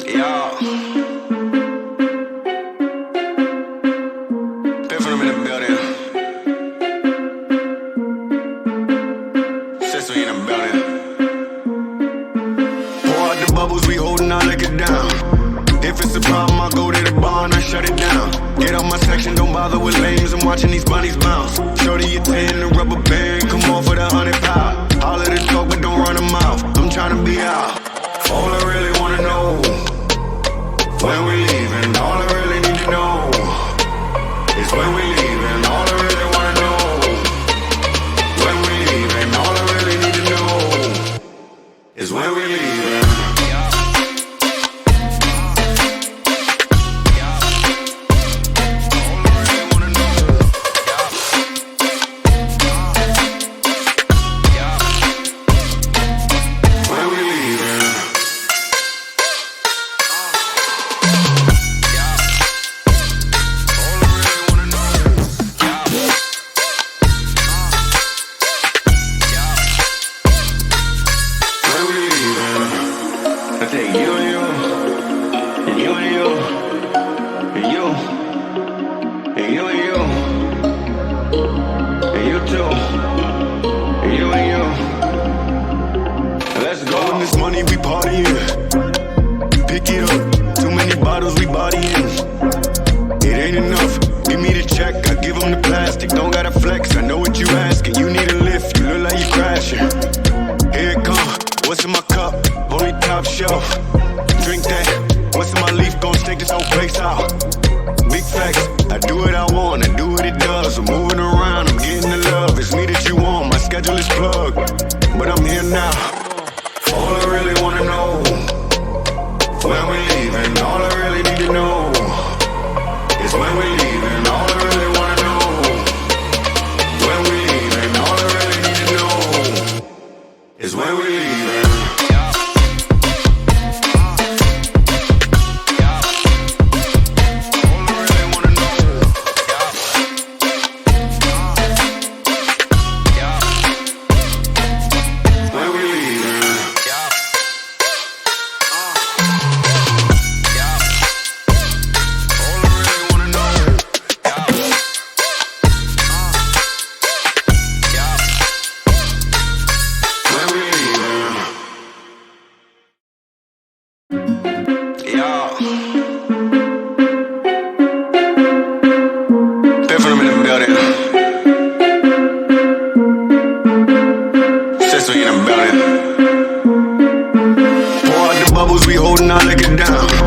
Yeah. Piffin in the building. Sister in the building. Pour out the bubbles, we holding our liquor down. If it's a problem, I go to the bar and I shut it down. Get out my section, don't bother with lames. I'm watching these bunnies bounce. Shorty, you 10, the rubber band, come on for the 100 pound. All of the talk, but don't run them out. I'm trying to be out. All I really wanna know, when we leaving. All I really need to know is when we leaving. All I really wanna know, when we leaving. All I really need to know is when we leaving. I take you and you, and you and you, and you, and you and you, and you too, and you and you. Let's go. When this money we partying, pick it up. Too many bottles we bodying. It ain't enough. Give me the check, I give them the plastic. Don't gotta flex, I know what you asking. You need a lift, you look like you crashing. Here it come. What's in my cup? Only top shelf. Drink that. What's in my leaf? Gon' take this whole place out. Big facts. I do what I want. I do what it does. I'm moving around. I'm getting the love. It's me that you want. My schedule is plugged, but I'm here now. All I really wanna know, when we leaving. All I really need to know is when we leaving. All I really wanna know, when we leaving. All I really need to know is when we leaving. We holding our liquor down.